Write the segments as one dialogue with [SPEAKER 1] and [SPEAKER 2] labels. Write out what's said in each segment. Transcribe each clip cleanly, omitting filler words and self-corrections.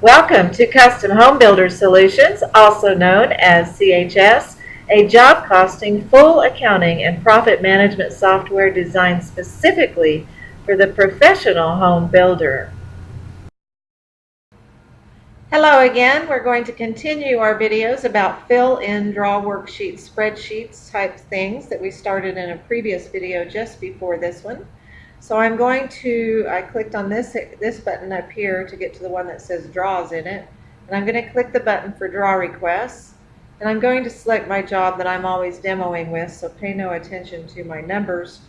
[SPEAKER 1] Welcome to Custom Homebuilders Solutions, also known as CHS, a job costing, full accounting, and profit management software designed specifically for the professional home builder. Hello again. We're going to continue our videos about fill-in draw worksheets, spreadsheets type things that we started in a previous video just before this one. So I clicked on this button up here to get to the one that says draws in it, and I'm going to click the button for draw requests, and I'm going to select my job that I'm always demoing with, so pay no attention to my numbers.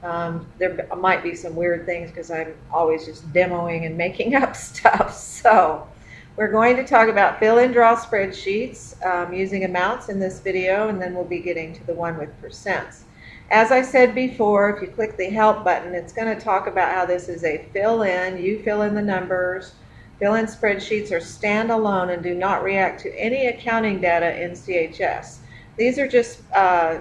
[SPEAKER 1] There might be some weird things because I'm always just demoing and making up stuff. So we're going to talk about fill-in draw spreadsheets using amounts in this video, and then we'll be getting to the one with percents. As I said before, if you click the help button, it's going to talk about how this is a fill-in. You fill in the numbers. Fill-in spreadsheets are standalone and do not react to any accounting data in CHS. These are just a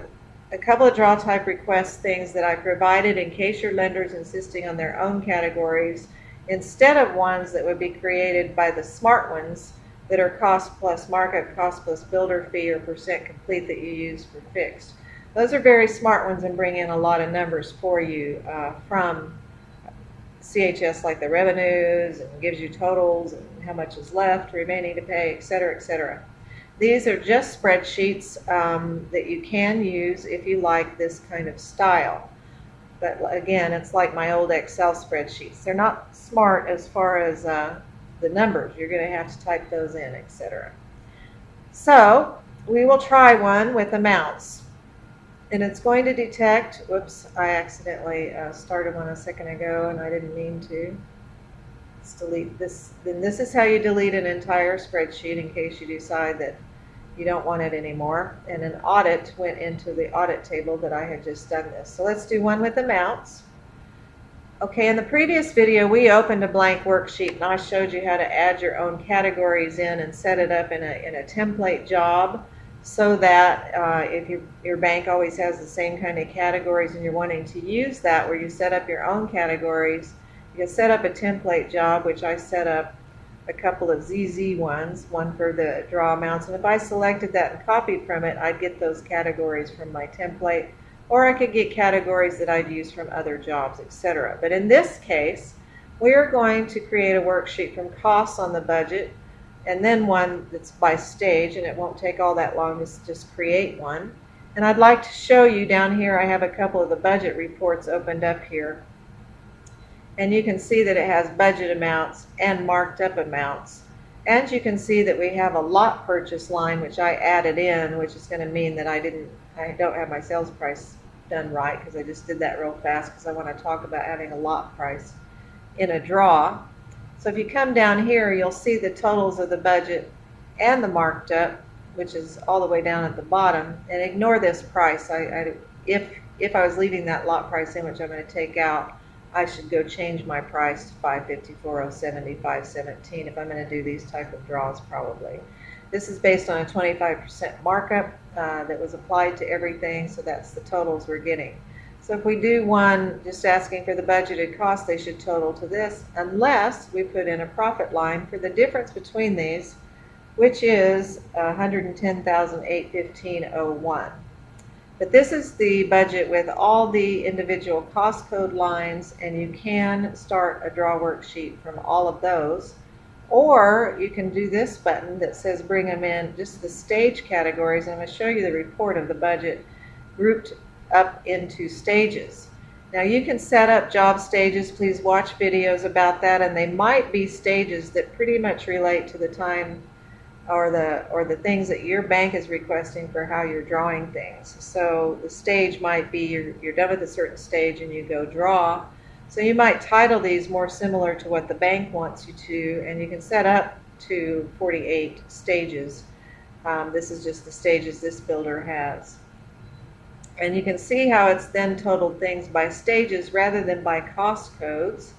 [SPEAKER 1] couple of draw type request things that I provided in case your lender's insisting on their own categories instead of ones that would be created by the smart ones that are cost plus markup, cost plus builder fee, or percent complete that you use for fixed. Those are very smart ones and bring in a lot of numbers for you from CHS, like the revenues, and gives you totals and how much is left, remaining to pay, etc., etc. These are just spreadsheets that you can use if you like this kind of style. But again, it's like my old Excel spreadsheets. They're not smart as far as the numbers. You're going to have to type those in, etc. So we will try one with amounts. And it's going to detect, whoops, I accidentally started one a second ago and I didn't mean to. Let's delete this. Then this is how you delete an entire spreadsheet in case you decide that you don't want it anymore. And an audit went into the audit table that I had just done this. So let's do one with amounts. Okay, in the previous video we opened a blank worksheet and I showed you how to add your own categories in and set it up in a template job, so that if your bank always has the same kind of categories and you're wanting to use that where you set up your own categories, you can set up a template job, which I set up a couple of ZZ ones, one for the draw amounts, and if I selected that and copied from it, I'd get those categories from my template, or I could get categories that I'd use from other jobs, etc. But in this case, we are going to create a worksheet from costs on the budget, and then one that's by stage, and it won't take all that long to just create one. And I'd like to show you down here, I have a couple of the budget reports opened up here. And you can see that it has budget amounts and marked up amounts. And you can see that we have a lot purchase line, which I added in, which is going to mean that I don't have my sales price done right, because I just did that real fast because I want to talk about having a lot price in a draw. So if you come down here, you'll see the totals of the budget and the marked up, which is all the way down at the bottom. And ignore this price. If I was leaving that lot price in, which I'm going to take out, I should go change my price to $554.070, $517 if I'm going to do these type of draws probably. This is based on a 25% markup that was applied to everything, so that's the totals we're getting. So if we do one just asking for the budgeted cost, they should total to this, unless we put in a profit line for the difference between these, which is $110,815.01. But this is the budget with all the individual cost code lines, and you can start a draw worksheet from all of those. Or you can do this button that says bring them in, just the stage categories. And I'm going to show you the report of the budget grouped up into stages. Now you can set up job stages. Please watch videos about that, and they might be stages that pretty much relate to the time or the things that your bank is requesting for how you're drawing things. So the stage might be you're done with a certain stage and you go draw. So you might title these more similar to what the bank wants you to, and you can set up to 48 stages. This is just the stages this builder has. And you can see how it's then totaled things by stages rather than by cost codes,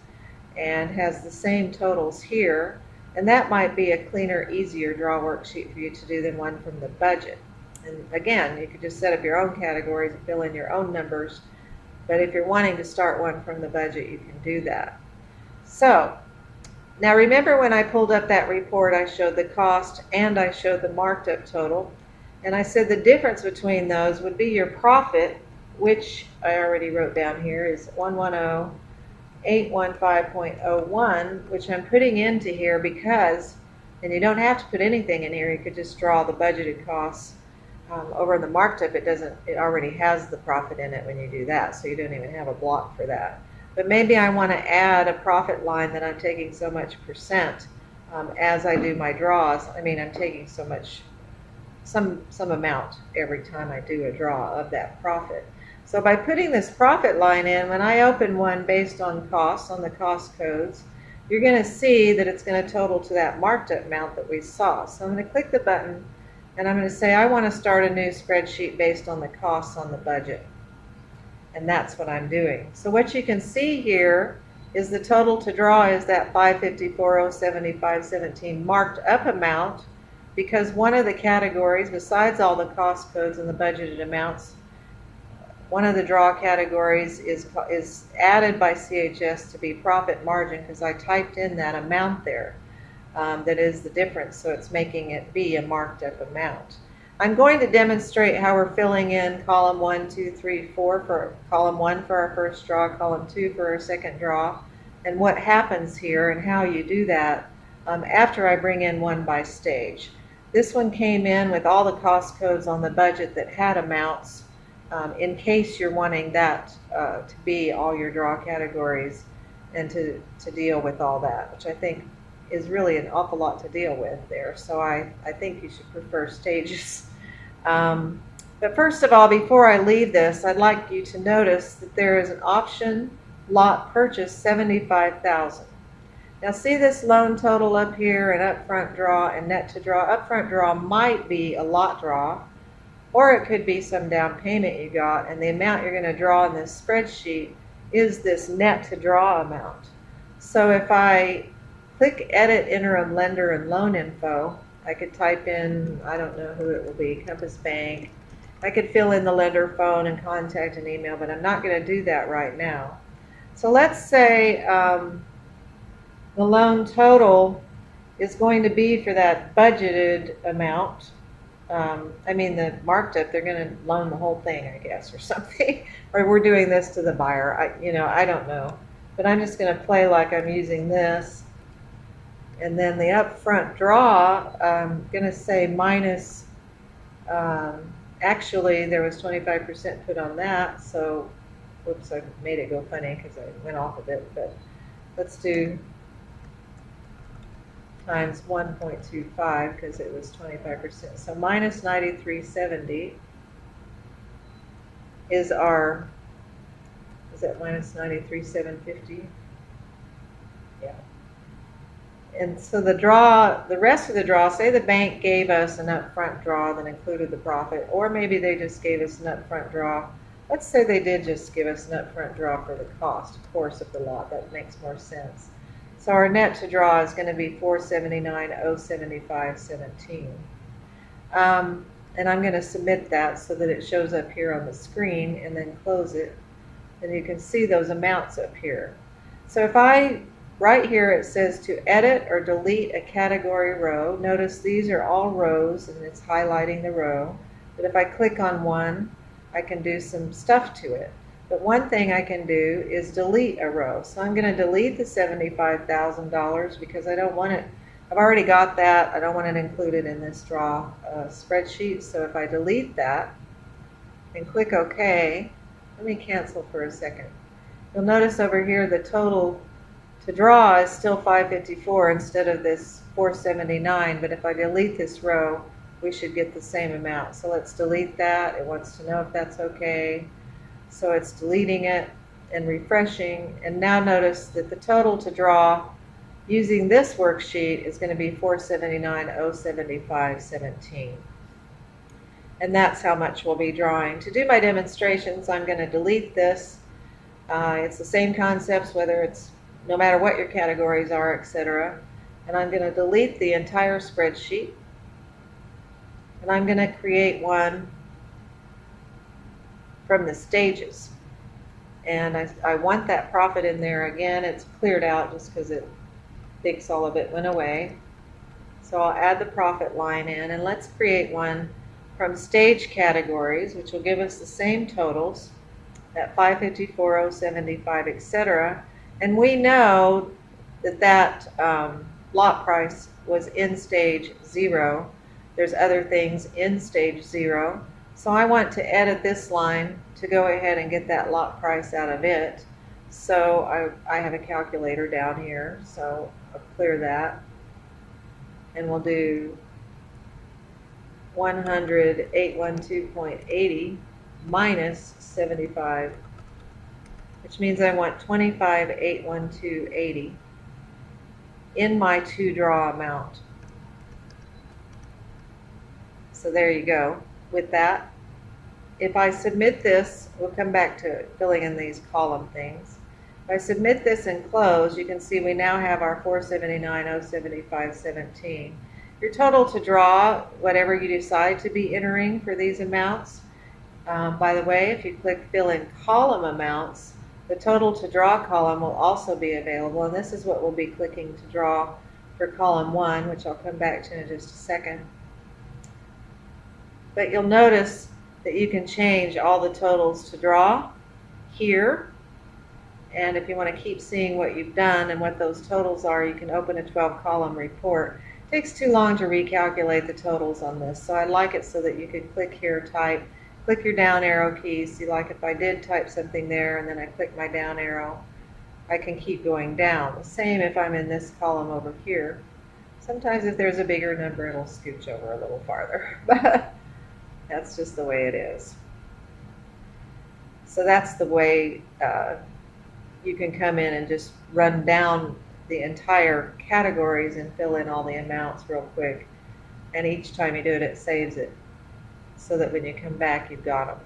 [SPEAKER 1] and has the same totals here. And that might be a cleaner, easier draw worksheet for you to do than one from the budget. And again, you could just set up your own categories and fill in your own numbers. But if you're wanting to start one from the budget, you can do that. So Now remember when I pulled up that report, I showed the cost and I showed the marked up total. And I said the difference between those would be your profit, which I already wrote down here is 110,815.01, which I'm putting into here because, and you don't have to put anything in here, you could just draw the budgeted costs. Over in the marked up, it already has the profit in it when you do that, so you don't even have a block for that. But maybe I want to add a profit line that I'm taking so much percent as I do my draws. I mean, I'm taking so much, some amount every time I do a draw of that profit. So by putting this profit line in, when I open one based on costs, on the cost codes, you're going to see that it's going to total to that marked up amount that we saw. So I'm going to click the button and I'm going to say I want to start a new spreadsheet based on the costs on the budget. And that's what I'm doing. So what you can see here is the total to draw is that 554,075.17 marked up amount, because one of the categories, besides all the cost codes and the budgeted amounts, one of the draw categories is added by CHS to be profit margin, because I typed in that amount there. That is the difference, so it's making it be a marked up amount. I'm going to demonstrate how we're filling in column 1, 2, 3, 4 for column 1 for our first draw, column 2 for our second draw, and what happens here and how you do that after I bring in one by stage. This one came in with all the cost codes on the budget that had amounts in case you're wanting that to be all your draw categories and to deal with all that, which I think is really an awful lot to deal with there. So I think you should prefer stages. But first of all, before I leave this, I'd like you to notice that there is an option lot purchase 75,000. Now see this loan total up here and upfront draw and net to draw. Upfront draw might be a lot draw, or it could be some down payment you got, and the amount you're going to draw in this spreadsheet is this net to draw amount. So if I click Edit Interim Lender and Loan Info, I could type in, I don't know who it will be, Compass Bank. I could fill in the lender phone and contact and email, but I'm not going to do that right now. So let's say the loan total is going to be for that budgeted amount. I mean the marked up, they're going to loan the whole thing, I guess, or something. Or we're doing this to the buyer. I don't know. But I'm just going to play like I'm using this. And then the upfront draw, I'm going to say minus, actually there was 25% put on that, so, whoops, I made it go funny because I went off of it, but let's do times 1.25 because it was 25%. So minus 93.70 is our, is that minus 93.750? Yeah. And so the draw, the rest of the draw, say the bank gave us an upfront draw that included the profit, or maybe they just gave us an upfront draw. Let's say they did just give us an upfront draw for the cost, of course, of the lot. That makes more sense. So our net to draw is going to be 479,075.17. And I'm going to submit that so that it shows up here on the screen and then close it. And you can see those amounts up here. So if right here it says to edit or delete a category row. Notice these are all rows and it's highlighting the row. But if I click on one, I can do some stuff to it. But one thing I can do is delete a row. So I'm going to delete the $75,000 because I don't want it. I've already got that. I don't want it included in this draw spreadsheet. So if I delete that and click OK, let me cancel for a second. You'll notice over here the total to draw is still 554 instead of this 479, but if I delete this row, we should get the same amount. So let's delete that. It wants to know if that's okay. So it's deleting it and refreshing, and now notice that the total to draw using this worksheet is going to be 479,075.17. And that's how much we'll be drawing. To do my demonstrations, I'm going to delete this. It's the same concepts, whether it's no matter what your categories are, etc. And I'm going to delete the entire spreadsheet. And I'm going to create one from the stages. And I want that profit in there again. It's cleared out just because it thinks all of it went away. So I'll add the profit line in, and let's create one from stage categories, which will give us the same totals at 554, 075, etc. And we know that lot price was in stage 0. There's other things in stage 0. So I want to edit this line to go ahead and get that lot price out of it. So I have a calculator down here, so I'll clear that. And we'll do 100,812.80 minus 75, which means I want 25,812.80 in my to draw amount. So there you go. With that, if I submit this, we'll come back to filling in these column things. If I submit this and close, you can see we now have our 479, 075, 17. Your total to draw, whatever you decide to be entering for these amounts. By the way, if you click fill in column amounts, the total to draw column will also be available, and this is what we'll be clicking to draw for column 1, which I'll come back to in just a second. But you'll notice that you can change all the totals to draw here, and if you want to keep seeing what you've done and what those totals are, you can open a 12-column report. It takes too long to recalculate the totals on this, so I like it so that you can click here, type, click your down arrow key. See, like if I did type something there and then I click my down arrow, I can keep going down. The same if I'm in this column over here. Sometimes if there's a bigger number, it'll scooch over a little farther, but that's just the way it is. So that's the way you can come in and just run down the entire categories and fill in all the amounts real quick. And each time you do it, it saves it so that when you come back, you've got them.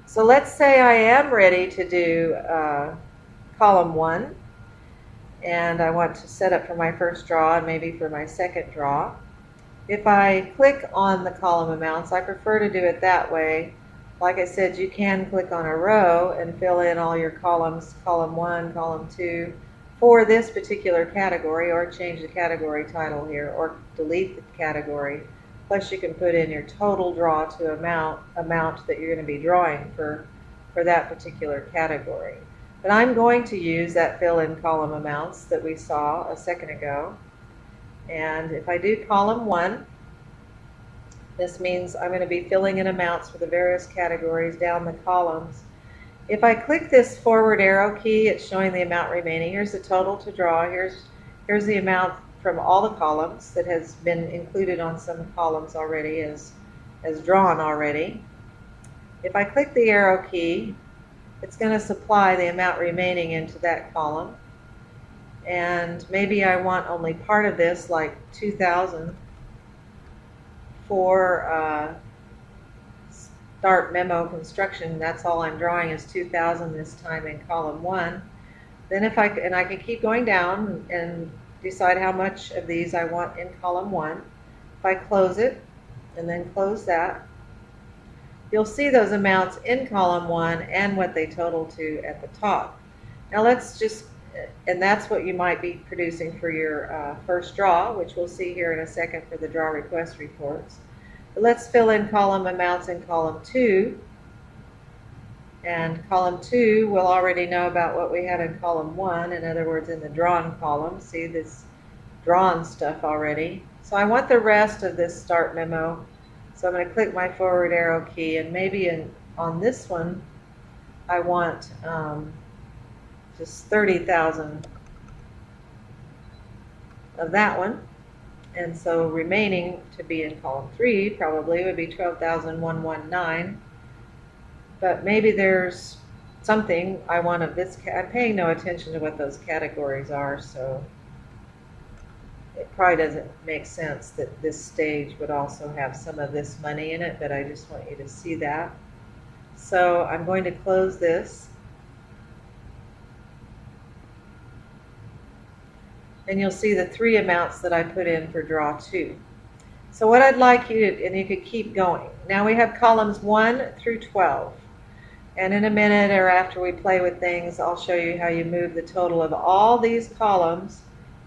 [SPEAKER 1] So let's say I am ready to do column 1, and I want to set up for my first draw and maybe for my second draw. If I click on the column amounts, I prefer to do it that way. Like I said, you can click on a row and fill in all your columns, column 1, column 2, for this particular category, or change the category title here, or delete the category. Plus you can put in your total draw to amount that you're going to be drawing for that particular category. But I'm going to use that fill in column amounts that we saw a second ago. And if I do column 1, this means I'm going to be filling in amounts for the various categories down the columns. If I click this forward arrow key, it's showing the amount remaining. Here's the total to draw. Here's the amount from all the columns that has been included on some columns already as drawn already. If I click the arrow key, it's going to supply the amount remaining into that column. And maybe I want only part of this, like 2,000, for start memo construction. That's all I'm drawing is 2,000 this time in column 1. Then I can keep going down and decide how much of these I want in column 1. If I close it and then close that, you'll see those amounts in column 1 and what they total to at the top. Now and that's what you might be producing for your first draw, which we'll see here in a second for the draw request reports. But let's fill in column amounts in column 2. And column 2, we'll already know about what we had in column 1, in other words, in the drawn column. See this drawn stuff already. So I want the rest of this start memo. So I'm going to click my forward arrow key, and maybe on this one, I want just 30,000 of that one. And so remaining to be in column 3 probably would be 12,119. But maybe there's something I want of this. I'm paying no attention to what those categories are, so it probably doesn't make sense that this stage would also have some of this money in it, but I just want you to see that. So I'm going to close this. And you'll see the 3 amounts that I put in for draw 2. So what I'd like you to, and you could keep going. Now we have columns 1 through 12. And in a minute or after we play with things, I'll show you how you move the total of all these columns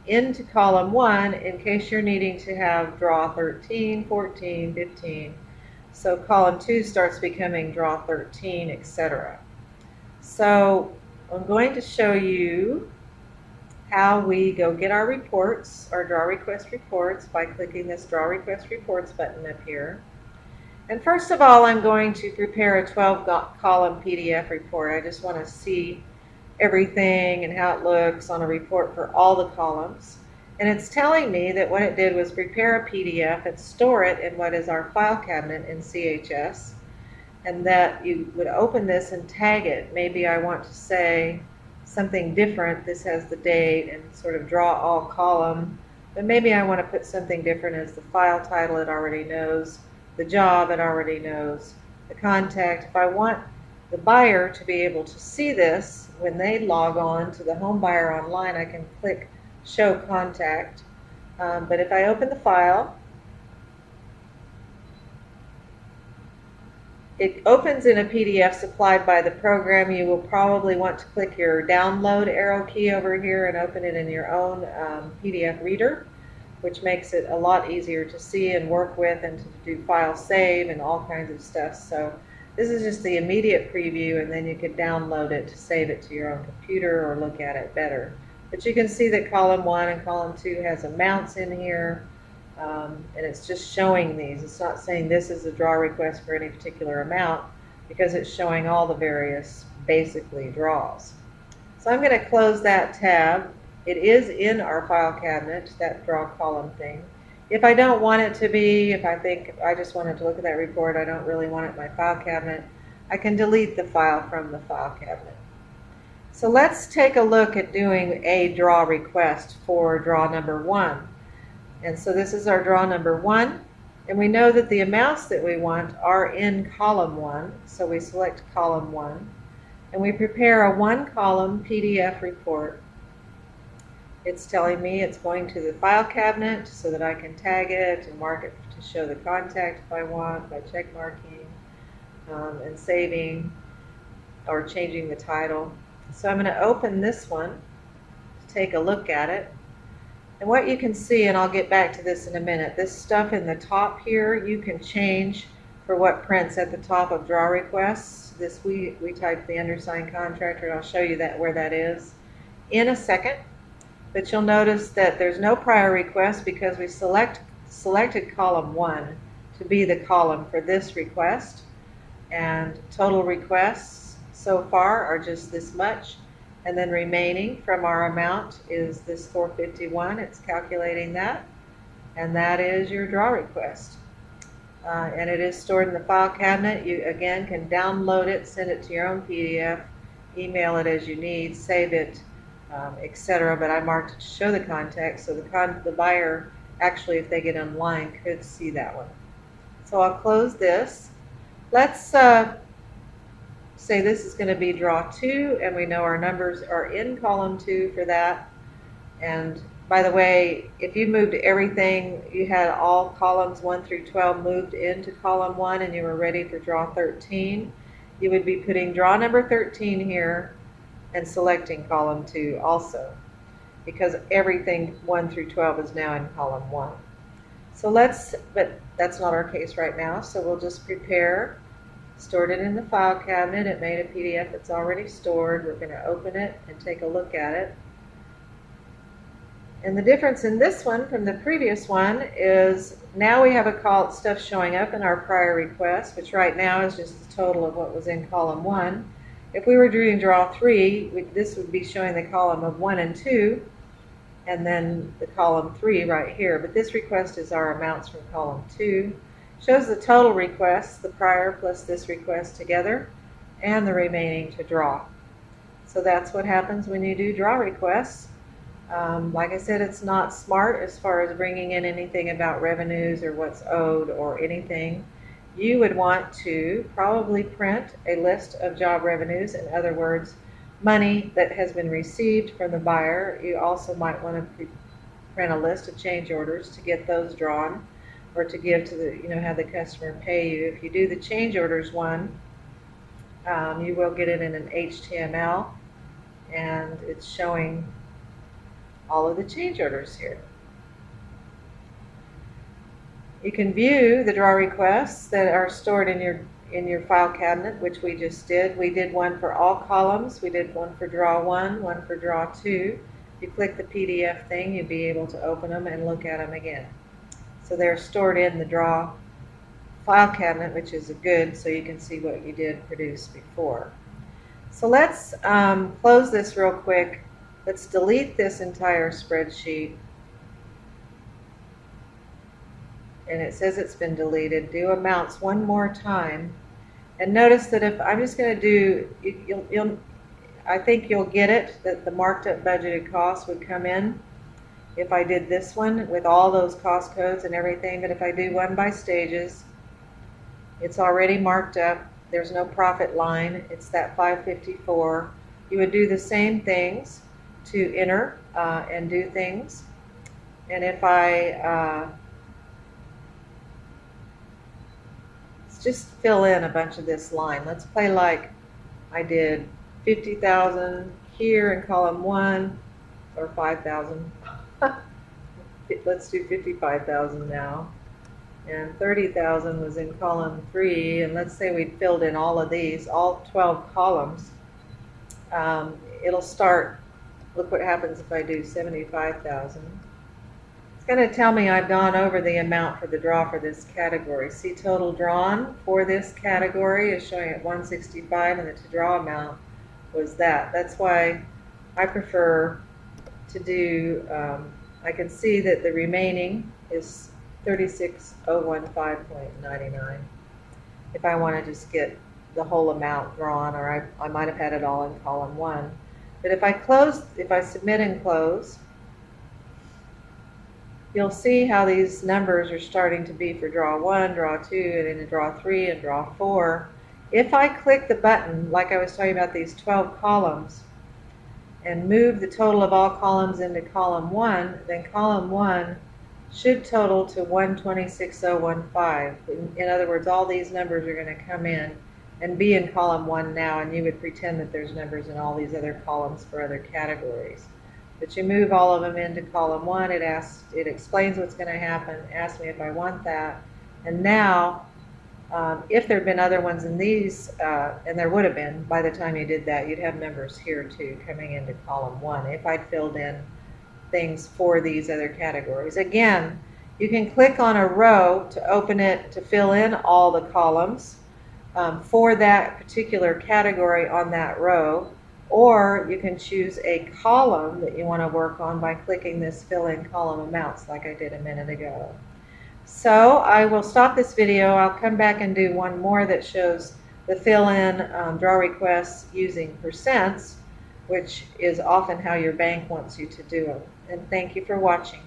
[SPEAKER 1] into column 1 in case you're needing to have draw 13, 14, 15. So column 2 starts becoming draw 13, etc. So I'm going to show you how we go get our reports, our draw request reports, by clicking this draw request reports button up here. And first of all, I'm going to prepare a 12-column PDF report. I just want to see everything and how it looks on a report for all the columns. And it's telling me that what it did was prepare a PDF and store it in what is our file cabinet in CHS, and that you would open this and tag it. Maybe I want to say something different. This has the date and sort of draw all column, but maybe I want to put something different as the file title it already knows, the job it already knows, the contact. If I want the buyer to be able to see this when they log on to the home buyer online, I can click show contact. But if I open the file, it opens in a PDF supplied by the program. You will probably want to click your download arrow key over here and open it in your own PDF reader, which makes it a lot easier to see and work with and to do file save and all kinds of stuff. So this is just the immediate preview, and then you could download it to save it to your own computer or look at it better. But you can see that column 1 and column 2 has amounts in here, and it's just showing these. It's not saying this is a draw request for any particular amount, because it's showing all the various basically draws. So I'm going to close that tab. It is in our file cabinet, that draw column thing. If I don't want it to be, if I think I just wanted to look at that report, I don't really want it in my file cabinet, I can delete the file from the file cabinet. So let's take a look at doing a draw request for draw number 1. And so this is our draw number 1, and we know that the amounts that we want are in column 1, so we select column 1, and we prepare a 1-column PDF report. It's telling me it's going to the file cabinet so that I can tag it and mark it to show the contact if I want by check marking and saving or changing the title. So I'm going to open this one to take a look at it. And what you can see, and I'll get back to this in a minute, this stuff in the top here you can change for what prints at the top of draw requests. This we typed the undersigned contractor, and I'll show you that where that is in a second. But you'll notice that there's no prior request because we selected column 1 to be the column for this request, and total requests so far are just this much, and then remaining from our amount is this 451. It's calculating that, and that is your draw request. And it is stored in the file cabinet. You again can download it, send it to your own PDF, email it as you need, save it, etc. But I marked it to show the context, so the buyer actually, if they get online, could see that one. So I'll close this. Let's say this is going to be draw 2, and we know our numbers are in column 2 for that. And by the way, if you moved everything, you had all columns 1 through 12 moved into column 1 and you were ready for draw 13, you would be putting draw number 13 here and selecting column 2 also, because everything 1 through 12 is now in column 1. So but that's not our case right now, so we'll just prepare, stored it in the file cabinet. It made a PDF that's already stored. We're going to open it and take a look at it. And the difference in this one from the previous one is now we have stuff showing up in our prior request, which right now is just the total of what was in column 1. If we were doing draw 3, this would be showing the column of 1 and 2, and then the column 3 right here. But this request is our amounts from column 2. Shows the total requests, the prior plus this request together, and the remaining to draw. So that's what happens when you do draw requests. Like I said, it's not smart as far as bringing in anything about revenues or what's owed or anything. You would want to probably print a list of job revenues, in other words, money that has been received from the buyer. You also might want to print a list of change orders to get those drawn, or to give to the, have the customer pay you. If you do the change orders one, You will get it in an HTML, and it's showing all of the change orders here. You can view the draw requests that are stored in your file cabinet, which we just did. We did one for all columns. We did one for draw 1, one for draw 2. If you click the PDF thing, you'll be able to open them and look at them again. So they're stored in the draw file cabinet, which is good, so you can see what you did produce before. So let's close this real quick. Let's delete this entire spreadsheet. And it says it's been deleted. Do amounts one more time. And notice that if I'm just going to do, I think you'll get it, that the marked up budgeted costs would come in if I did this one with all those cost codes and everything. But if I do one by stages, it's already marked up. There's no profit line. It's that 554. You would do the same things to enter and do things. And if I just fill in a bunch of this line. Let's play like I did 50,000 here in column 1, or 5,000. Let's do 55,000 now. And 30,000 was in column 3, and let's say we filled in all of these, all 12 columns. It'll start, look what happens if I do 75,000. It's going to tell me I've gone over the amount for the draw for this category. See, total drawn for this category is showing at 165, and the to draw amount was that. That's why I prefer to do, I can see that the remaining is 36,015.99 if I want to just get the whole amount drawn, or I might have had it all in column 1. But if I submit and close, you'll see how these numbers are starting to be for draw 1, draw 2, and then draw 3 and draw 4. If I click the button, like I was talking about these 12 columns, and move the total of all columns into column 1, then column 1 should total to 126,015. In other words, all these numbers are going to come in and be in column 1 now, and you would pretend that there's numbers in all these other columns for other categories. But you move all of them into column 1, it explains what's going to happen, asks me if I want that, and now if there had been other ones in these, and there would have been by the time you did that, you'd have numbers here too coming into column 1 if I'd filled in things for these other categories. Again, you can click on a row to open it to fill in all the columns for that particular category on that row, or you can choose a column that you want to work on by clicking this fill in column amounts like I did a minute ago. So I will stop this video. I'll come back and do one more that shows the fill in draw requests using percents, which is often how your bank wants you to do them. And thank you for watching.